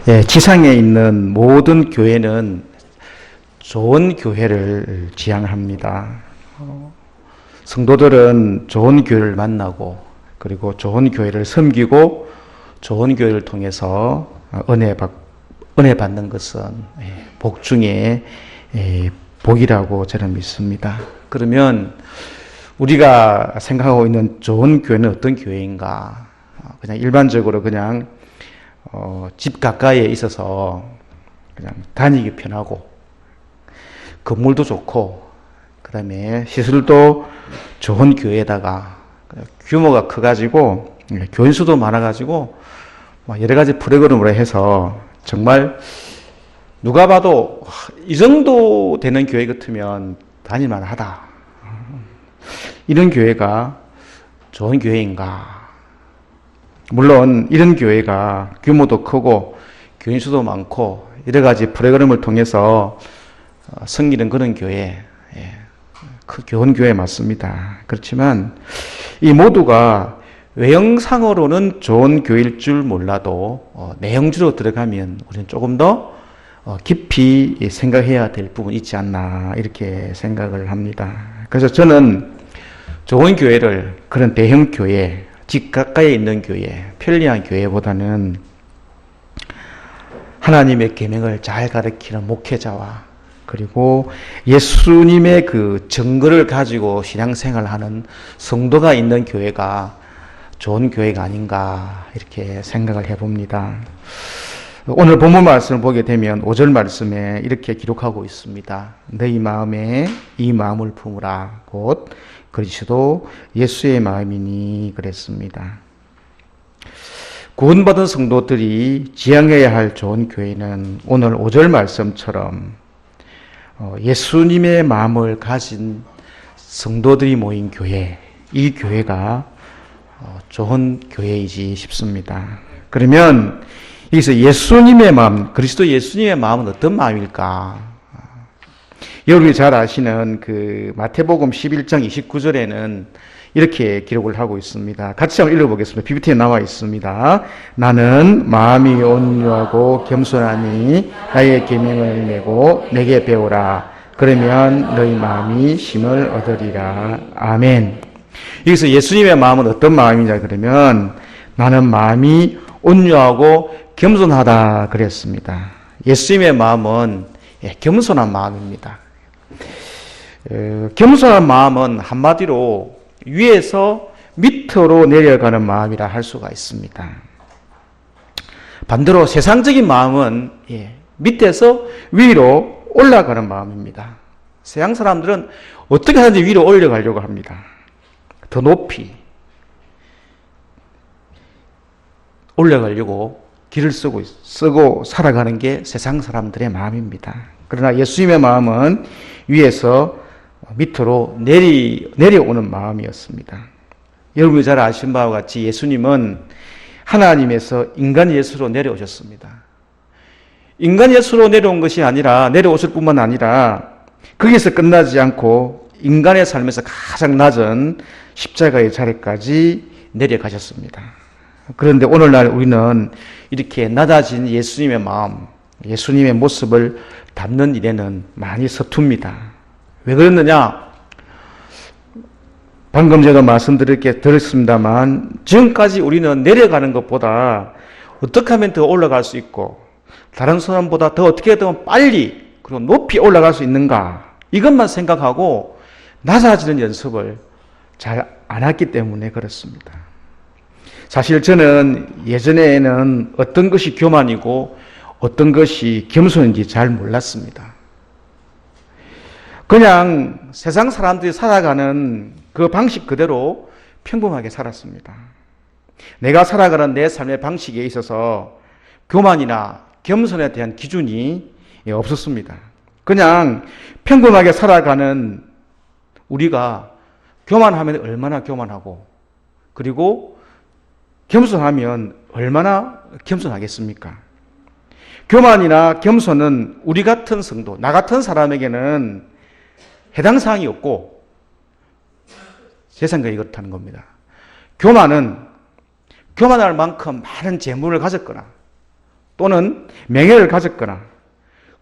예, 지상에 있는 모든 교회는 좋은 교회를 지향합니다. 성도들은 좋은 교회를 만나고 그리고 좋은 교회를 섬기고 좋은 교회를 통해서 은혜 받는 것은 복 중에 복이라고 저는 믿습니다. 그러면 우리가 생각하고 있는 좋은 교회는 어떤 교회인가? 그냥 일반적으로 그냥 집 가까이에 있어서 그냥 다니기 편하고 건물도 좋고 그 다음에 시설도 좋은 교회에다가 규모가 커가지고 교인 수도 많아가지고 여러 가지 프로그램으로 해서 정말 누가 봐도 이 정도 되는 교회 같으면 다닐만 하다. 이런 교회가 좋은 교회인가? 물론 이런 교회가 규모도 크고 교인 수도 많고 여러 가지 프로그램을 통해서 섬기는 그런 교회, 그 좋은 교회 맞습니다. 그렇지만 이 모두가 외형상으로는 좋은 교회일 줄 몰라도 내용주로 들어가면 우리는 조금 더 깊이 생각해야 될 부분이 있지 않나 이렇게 생각을 합니다. 그래서 저는 좋은 교회를 그런 대형 교회, 집 가까이에 있는 교회, 편리한 교회보다는 하나님의 계명을 잘 가르치는 목회자와 그리고 예수님의 그 증거를 가지고 신앙생활하는 성도가 있는 교회가 좋은 교회가 아닌가 이렇게 생각을 해봅니다. 오늘 본문 말씀을 보게 되면 5절 말씀에 이렇게 기록하고 있습니다. 너희 마음에 이 마음을 품으라 곧 그리스도 예수의 마음이니 그랬습니다. 구원받은 성도들이 지향해야 할 좋은 교회는 오늘 5절 말씀처럼 예수님의 마음을 가진 성도들이 모인 교회, 이 교회가 좋은 교회이지 싶습니다. 그러면 여기서 예수님의 마음, 그리스도 예수님의 마음은 어떤 마음일까? 여러분이 잘 아시는 그 마태복음 11장 29절에는 이렇게 기록을 하고 있습니다. 같이 한번 읽어보겠습니다. PPT에 나와 있습니다. 나는 마음이 온유하고 겸손하니 나의 계명을 메고 내게 배우라. 그러면 너희 마음이 힘을 얻으리라. 아멘. 여기서 예수님의 마음은 어떤 마음이냐 그러면 나는 마음이 온유하고 겸손하다 그랬습니다. 예수님의 마음은 겸손한 마음입니다. 겸손한 마음은 한마디로 위에서 밑으로 내려가는 마음이라 할 수가 있습니다. 반대로 세상적인 마음은 밑에서 위로 올라가는 마음입니다. 세상 사람들은 어떻게 하든지 위로 올라가려고 합니다. 더 높이 올라가려고 길을 쓰고 살아가는 게 세상 사람들의 마음입니다. 그러나 예수님의 마음은 위에서 밑으로 내려오는 마음이었습니다. 여러분이 잘 아시는 바와 같이 예수님은 하나님에서 인간 예수로 내려오셨습니다. 인간 예수로 내려온 것이 아니라 내려오실 뿐만 아니라 거기서 끝나지 않고 인간의 삶에서 가장 낮은 십자가의 자리까지 내려가셨습니다. 그런데 오늘날 우리는 이렇게 낮아진 예수님의 마음, 예수님의 모습을 담는 일에는 많이 서툽니다. 왜 그랬느냐? 방금 제가 들었습니다만 지금까지 우리는 내려가는 것보다 어떻게 하면 더 올라갈 수 있고 다른 사람보다 더 어떻게 더 빨리 그리고 높이 올라갈 수 있는가 이것만 생각하고 낮아지는 연습을 잘 안 했기 때문에 그렇습니다. 사실 저는 예전에는 어떤 것이 교만이고 어떤 것이 겸손인지 잘 몰랐습니다. 그냥 세상 사람들이 살아가는 그 방식 그대로 평범하게 살았습니다. 내가 살아가는 내 삶의 방식에 있어서 교만이나 겸손에 대한 기준이 없었습니다. 그냥 평범하게 살아가는 우리가 교만하면 얼마나 교만하고 그리고 겸손하면 얼마나 겸손하겠습니까? 교만이나 겸손은 우리 같은 성도, 나 같은 사람에게는 해당 사항이 없고 제 생각이 그렇다는 겁니다. 교만할 만큼 많은 재물을 가졌거나 또는 명예를 가졌거나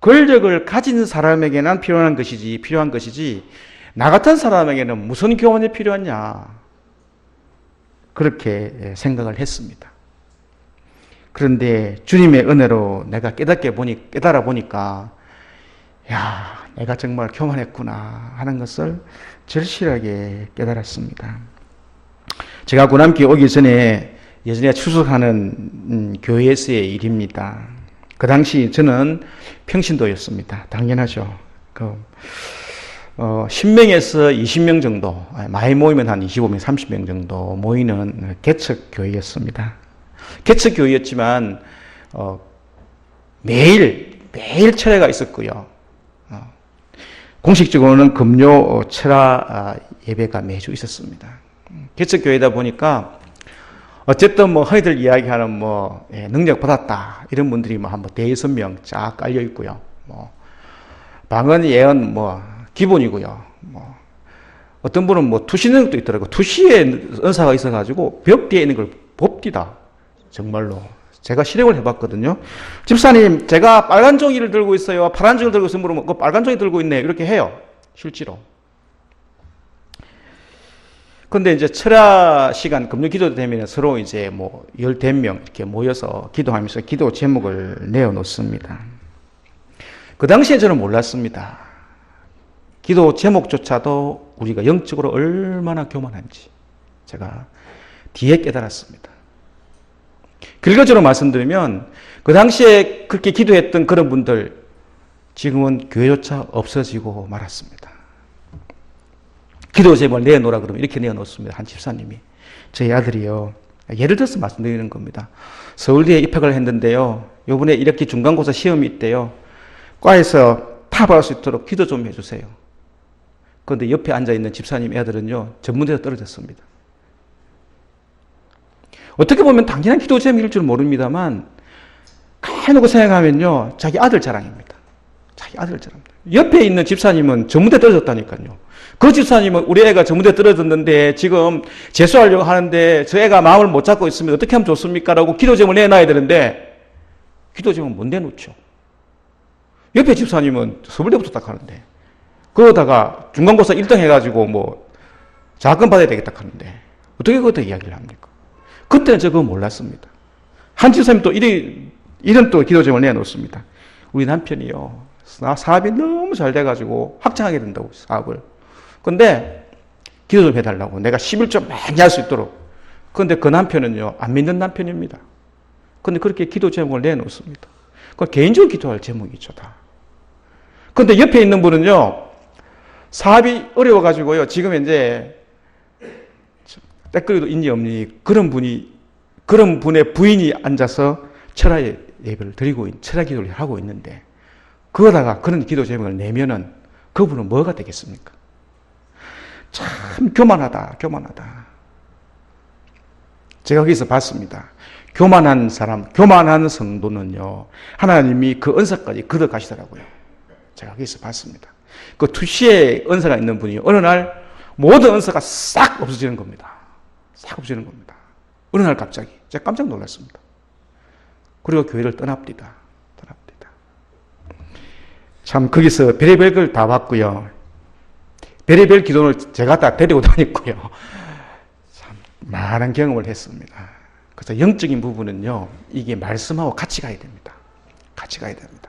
권력을 가진 사람에게는 필요한 것이지 나 같은 사람에게는 무슨 교훈이 필요하냐, 그렇게 생각을 했습니다. 그런데 주님의 은혜로 내가 깨달아 보니까 야, 내가 정말 교만했구나 하는 것을 절실하게 깨달았습니다. 제가 고남교회 오기 전에 예전에 출석하는 교회에서의 일입니다. 그 당시 저는 평신도였습니다. 당연하죠. 10명에서 20명 정도, 많이 모이면 한 25명, 30명 정도 모이는 개척교회였습니다. 개척교회였지만 매일 철회가 있었고요. 공식적으로는 금요 철화 예배가 매주 있었습니다. 개척교회다 보니까 어쨌든 뭐 흔히들 이야기하는 능력 받았다 이런 분들이 한 대여섯 명 쫙 깔려 있고요. 방언 예언 기본이고요. 어떤 분은 투시 능력도 있더라고요. 투시의 은사가 있어가지고 벽 뒤에 있는 걸 봅디다. 정말로 제가 실행을 해봤거든요. 집사님, 제가 빨간 종이를 들고 있어요, 파란 종이를 들고 있으면 물으면 그 빨간 종이 들고 있네, 이렇게 해요. 실제로. 근데 이제 철야 시간, 금요 기도 되면 서로 이제 10명 이렇게 모여서 기도하면서 기도 제목을 내어놓습니다. 그 당시에 저는 몰랐습니다. 기도 제목조차도 우리가 영적으로 얼마나 교만한지 제가 뒤에 깨달았습니다. 결과적으로 말씀드리면 그 당시에 그렇게 기도했던 그런 분들 지금은 교회조차 없어지고 말았습니다. 기도 제목을 내놓으라 그러면 이렇게 내어놓습니다. 한 집사님이. 저희 아들이요. 예를 들어서 말씀드리는 겁니다. 서울대에 입학을 했는데요. 요번에 이렇게 중간고사 시험이 있대요. 과에서 탑할 수 있도록 기도 좀 해주세요. 그런데 옆에 앉아있는 집사님 애들은요, 전문대에서 떨어졌습니다. 어떻게 보면 당연한 기도 제목일 줄 모릅니다만, 가만히 생각하면요, 자기 아들 자랑입니다. 자기 아들 자랑입니다. 옆에 있는 집사님은 전문대 떨어졌다니까요. 그 집사님은 우리 애가 전문대 떨어졌는데 지금 재수하려고 하는데 저 애가 마음을 못 잡고 있으면 어떻게 하면 좋습니까? 라고 기도 제목을 내놔야 되는데, 기도 제목은 못 내놓죠. 옆에 집사님은 서울대부터 딱 하는데, 그러다가 중간고사 1등 해가지고 장학금 받아야 되겠다 하는데, 어떻게 그것도 이야기를 합니까? 그때는 저 그거 몰랐습니다. 한 집사님 또 이런 또 기도 제목을 내놓습니다. 우리 남편이요, 사업이 너무 잘 돼가지고 확장하게 된다고, 사업을. 근데 기도 좀 해달라고. 내가 11조 많이 할 수 있도록. 그런데 그 남편은요, 안 믿는 남편입니다. 근데 그렇게 기도 제목을 내놓습니다. 그 개인적으로 기도할 제목이죠, 다. 근데 옆에 있는 분은요, 사업이 어려워가지고요, 지금 이제 댓글도 있니 없니 그런 분의 부인이 앉아서 철야 예배를 드리고 철야 기도를 하고 있는데, 그러다가 그런 기도 제목을 내면은 그분은 뭐가 되겠습니까? 참 교만하다. 제가 거기서 봤습니다. 교만한 성도는요, 하나님이 그 은사까지 걷어 가시더라고요. 제가 거기서 봤습니다. 그 투시에 은사가 있는 분이 어느 날 모든 은사가 싹 없어지는 겁니다. 싹 없어지는 겁니다. 어느 날 갑자기 제가 깜짝 놀랐습니다. 그리고 교회를 떠납니다. 참 거기서 별의별 걸 다 봤고요. 별의별 기도를 제가 다 데리고 다녔고요. 참 많은 경험을 했습니다. 그래서 영적인 부분은요, 이게 말씀하고 같이 가야 됩니다. 같이 가야 됩니다.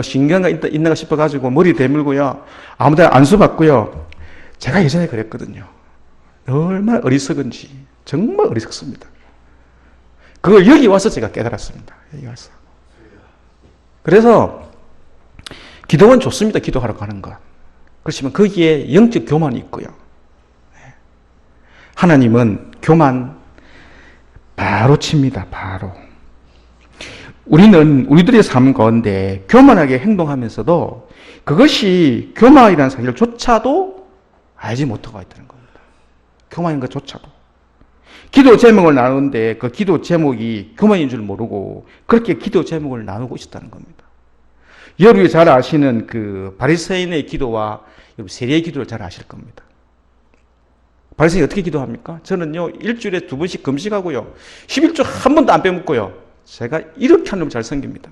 신경가 있는가 싶어가지고 머리 대물고요, 아무데나 안수 받고요. 제가 예전에 그랬거든요. 얼마나 어리석은지. 정말 어리석습니다. 그걸 여기 와서 제가 깨달았습니다. 여기 와서. 그래서 기도는 좋습니다. 기도하러 가는 것. 그렇지만 거기에 영적 교만이 있고요. 하나님은 교만 바로 칩니다. 바로. 우리들의 삶 가운데 교만하게 행동하면서도 그것이 교만이라는 사실조차도 알지 못하고 있다는 겁니다. 교만인 것조차도. 기도 제목을 나누는데 그 기도 제목이 교만인 줄 모르고 그렇게 기도 제목을 나누고 있었다는 겁니다. 여러분이 잘 아시는 그 바리새인의 기도와 세리의 기도를 잘 아실 겁니다. 바리새인이 어떻게 기도합니까? 저는요, 일주일에 2번씩 금식하고요, 11조 한 번도 안 빼먹고요, 제가 이렇게 하는 놈 잘생깁니다.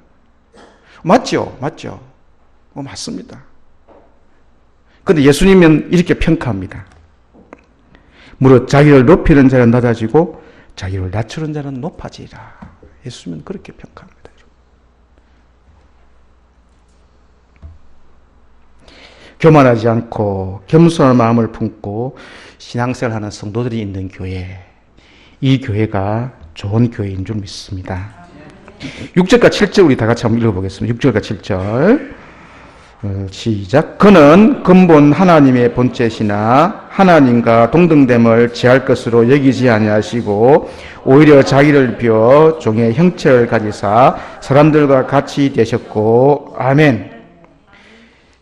맞죠? 맞죠? 맞습니다. 그런데 예수님은 이렇게 평가합니다. 무릇 자기를 높이는 자는 낮아지고 자기를 낮추는 자는 높아지리라. 예수님은 그렇게 평가합니다. 교만하지 않고 겸손한 마음을 품고 신앙생활하는 성도들이 있는 교회, 이 교회가 좋은 교회인 줄 믿습니다. 6절과 7절 우리 다 같이 한번 읽어보겠습니다. 6절과 7절 시작. 그는 근본 하나님의 본체시나 하나님과 동등됨을 제할 것으로 여기지 아니하시고 오히려 자기를 비워 종의 형체를 가지사 사람들과 같이 되셨고 아멘.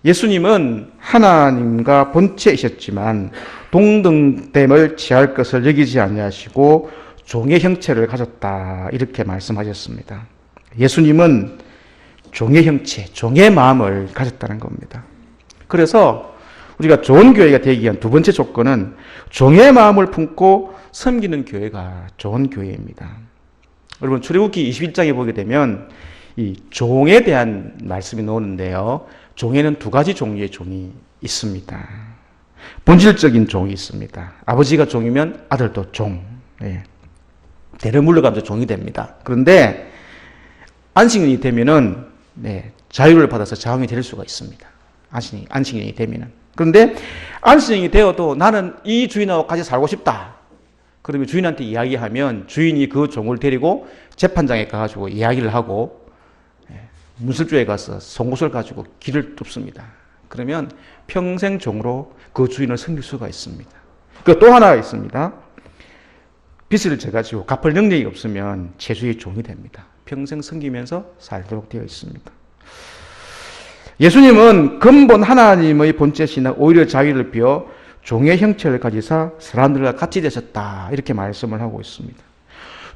예수님은 하나님과 본체이셨지만 동등됨을 취할 것을 여기지 아니하시고 종의 형체를 가졌다. 이렇게 말씀하셨습니다. 예수님은 종의 형체, 종의 마음을 가졌다는 겁니다. 그래서 우리가 좋은 교회가 되기 위한 두 번째 조건은 종의 마음을 품고 섬기는 교회가 좋은 교회입니다. 여러분 출애굽기 21장에 보게 되면 이 종에 대한 말씀이 나오는데요. 종에는 두 가지 종류의 종이 있습니다. 본질적인 종이 있습니다. 아버지가 종이면 아들도 종. 대를 물러가면서 종이 됩니다. 그런데 안식년이 되면은 자유를 받아서 자왕이 될 수가 있습니다. 안식년이 되면은. 그런데 안식년이 되어도 나는 이 주인하고 같이 살고 싶다. 그러면 주인한테 이야기하면 주인이 그 종을 데리고 재판장에 가가지고 이야기를 하고 문술조에 가서 송곳을 가지고 길을 뚫습니다. 그러면 평생 종으로 그 주인을 섬길 수가 있습니다. 그 또 하나가 있습니다. 빚을 져가지고 갚을 능력이 없으면 죄수의 종이 됩니다. 평생 섬기면서 살도록 되어 있습니다. 예수님은 근본 하나님의 본체시나 오히려 자기를 비워 종의 형체를 가지사 사람들과 같이 되셨다. 이렇게 말씀을 하고 있습니다.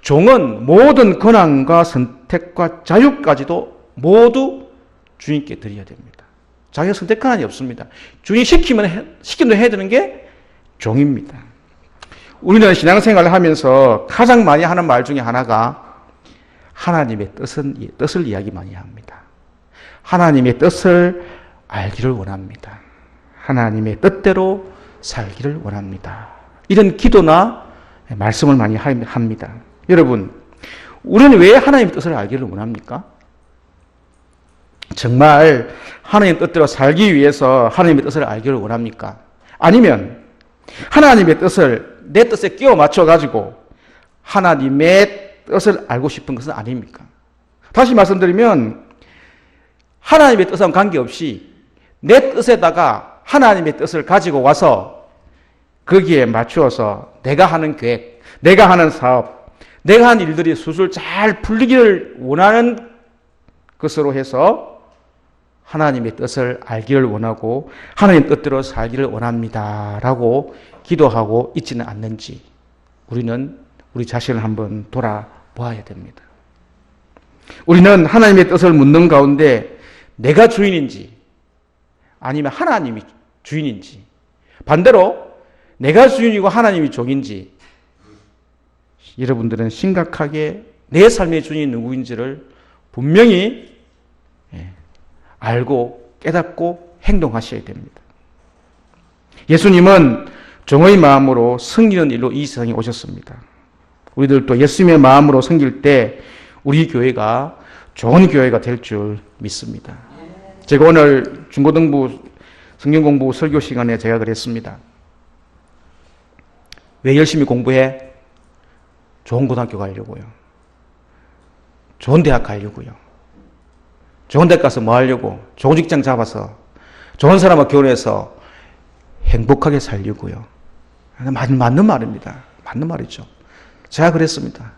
종은 모든 권한과 선택과 자유까지도 모두 주인께 드려야 됩니다. 자기가 선택 권한이 없습니다. 주인이 시키면 해야 되는 게 종입니다. 우리는 신앙생활을 하면서 가장 많이 하는 말 중에 하나가 하나님의 뜻을 이야기 많이 합니다. 하나님의 뜻을 알기를 원합니다. 하나님의 뜻대로 살기를 원합니다. 이런 기도나 말씀을 많이 합니다. 여러분, 우리는 왜 하나님의 뜻을 알기를 원합니까? 정말 하나님의 뜻대로 살기 위해서 하나님의 뜻을 알기를 원합니까? 아니면 하나님의 뜻을 내 뜻에 끼워 맞춰가지고 하나님의 뜻을 알고 싶은 것은 아닙니까? 다시 말씀드리면 하나님의 뜻과는 관계없이 내 뜻에다가 하나님의 뜻을 가지고 와서 거기에 맞추어서 내가 하는 계획, 내가 하는 사업, 내가 하는 일들이 술술 잘 풀리기를 원하는 것으로 해서 하나님의 뜻을 알기를 원하고 하나님 뜻대로 살기를 원합니다. 라고 기도하고 있지는 않는지 우리는 우리 자신을 한번 돌아보아야 됩니다. 우리는 하나님의 뜻을 묻는 가운데 내가 주인인지 아니면 하나님이 주인인지 반대로 내가 주인이고 하나님이 종인지 여러분들은 심각하게 내 삶의 주인이 누구인지를 분명히 알고 깨닫고 행동하셔야 됩니다. 예수님은 종의 마음으로 섬기는 일로 이 세상에 오셨습니다. 우리들도 예수님의 마음으로 섬길 때 우리 교회가 좋은 교회가 될 줄 믿습니다. 제가 오늘 중고등부 성경공부 설교 시간에 제가 그랬습니다. 왜 열심히 공부해? 좋은 고등학교 가려고요. 좋은 대학 가려고요. 좋은 데 가서 뭐 하려고? 좋은 직장 잡아서 좋은 사람과 결혼해서 행복하게 살려고요. 맞는 말입니다. 맞는 말이죠. 제가 그랬습니다.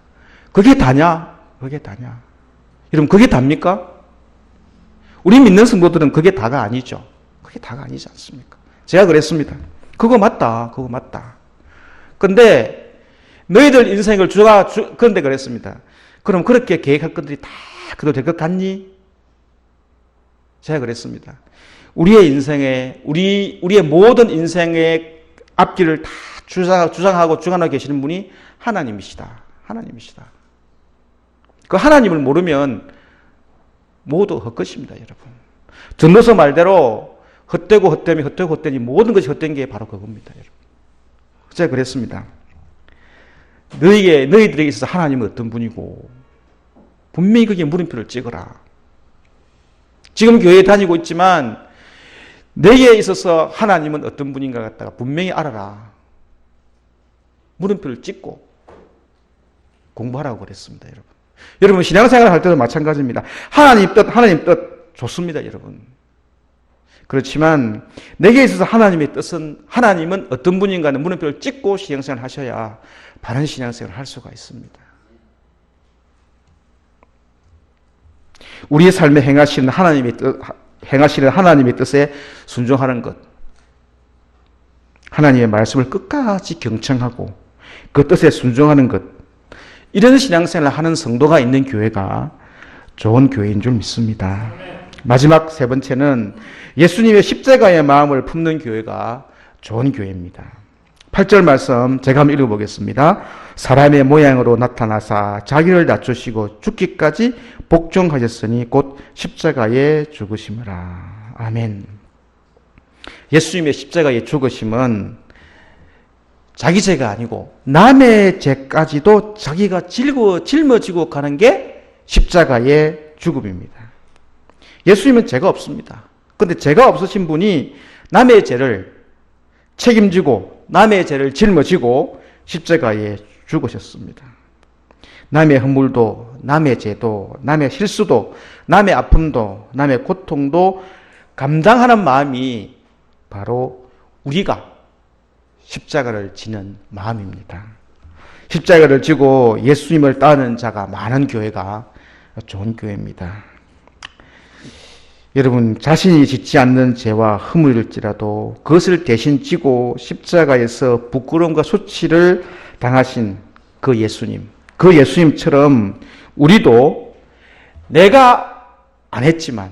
그게 다냐? 그게 다냐? 여러분 그게 답니까? 우리 믿는 성도들은 그게 다가 아니죠. 그게 다가 아니지 않습니까? 제가 그랬습니다. 그거 맞다. 그거 맞다. 근데 너희들 인생을 그런데 그랬습니다. 그럼 그렇게 계획할 것들이 다 그대로 될 것 같니? 제가 그랬습니다. 우리의 인생에, 우리의 모든 인생의 앞길을 다 주장하고 주관하고 계시는 분이 하나님이시다. 하나님이시다. 그 하나님을 모르면 모두 헛것입니다, 여러분. 전도서 말대로 헛되고 헛되면 헛되고 헛되니 모든 것이 헛된 게 바로 그겁니다, 여러분. 제가 그랬습니다. 너희들에게 있어서 하나님은 어떤 분이고 분명히 거기에 물음표를 찍어라. 지금 교회에 다니고 있지만 내게 있어서 하나님은 어떤 분인가 갖다가 분명히 알아라. 물음표를 찍고 공부하라고 그랬습니다, 여러분. 여러분 신앙생활을 할 때도 마찬가지입니다. 하나님 뜻 좋습니다, 여러분. 그렇지만 내게 있어서 하나님의 뜻은 하나님은 어떤 분인가 하는 물음표를 찍고 신앙생활을 하셔야 바른 신앙생활을 할 수가 있습니다. 우리의 삶에 행하시는 하나님의 뜻에 순종하는 것, 하나님의 말씀을 끝까지 경청하고 그 뜻에 순종하는 것, 이런 신앙생활을 하는 성도가 있는 교회가 좋은 교회인 줄 믿습니다. 마지막 세 번째는 예수님의 십자가의 마음을 품는 교회가 좋은 교회입니다. 8절 말씀 제가 한번 읽어보겠습니다. 사람의 모양으로 나타나사 자기를 낮추시고 죽기까지 복종하셨으니 곧 십자가에 죽으심이라. 아멘. 예수님의 십자가에 죽으심은 자기 죄가 아니고 남의 죄까지도 자기가 짊어지고 가는 게 십자가의 죽음입니다. 예수님은 죄가 없습니다. 그런데 죄가 없으신 분이 남의 죄를 책임지고 남의 죄를 짊어지고 십자가에 죽으셨습니다. 남의 허물도 남의 죄도 남의 실수도 남의 아픔도 남의 고통도 감당하는 마음이 바로 우리가 십자가를 지는 마음입니다. 십자가를 지고 예수님을 따르는 자가 많은 교회가 좋은 교회입니다. 여러분 자신이 짓지 않는 죄와 허물일지라도 그것을 대신 지고 십자가에서 부끄러움과 수치를 당하신 그 예수님처럼 우리도 내가 안 했지만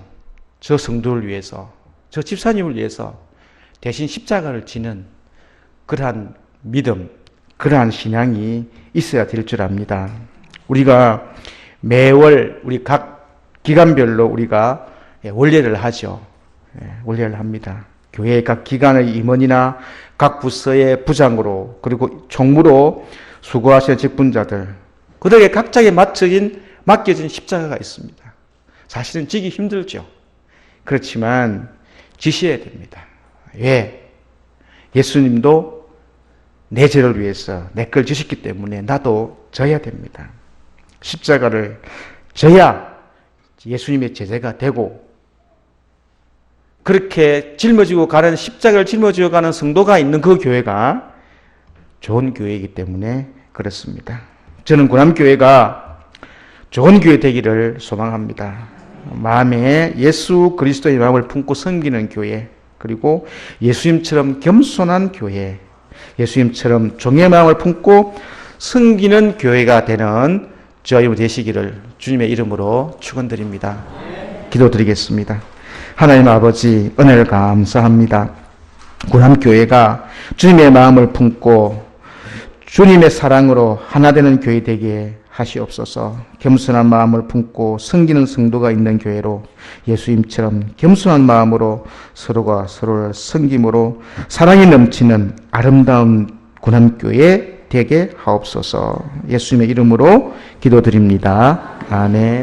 저 성도를 위해서 저 집사님을 위해서 대신 십자가를 지는 그러한 믿음, 그러한 신앙이 있어야 될 줄 압니다. 우리가 매월 우리 각 기간별로 우리가 원례를 하죠. 원례를 합니다. 교회의 각 기관의 임원이나 각 부서의 부장으로 그리고 총무로 수고하시는 직분자들 그들에게 각자에 맡겨진 십자가가 있습니다. 사실은 지기 힘들죠. 그렇지만 지셔야 됩니다. 왜? 예수님도 내 죄를 위해서 내 걸 지셨기 때문에 나도 져야 됩니다. 십자가를 져야 예수님의 제자가 되고 그렇게 짊어지고 가는 십자가를 짊어지고 가는 성도가 있는 그 교회가 좋은 교회이기 때문에 그렇습니다. 저는 구남교회가 좋은 교회 되기를 소망합니다. 마음에 예수 그리스도의 마음을 품고 섬기는 교회, 그리고 예수님처럼 겸손한 교회, 예수님처럼 종의 마음을 품고 섬기는 교회가 되는 저희 되시기를 주님의 이름으로 축원드립니다. 기도드리겠습니다. 하나님 아버지 은혜를 감사합니다. 구남교회가 주님의 마음을 품고 주님의 사랑으로 하나 되는 교회 되게 하시옵소서. 겸손한 마음을 품고 섬기는 성도가 있는 교회로 예수님처럼 겸손한 마음으로 서로가 서로를 섬김으로 사랑이 넘치는 아름다운 구남교회 되게 하옵소서. 예수님의 이름으로 기도드립니다. 아멘.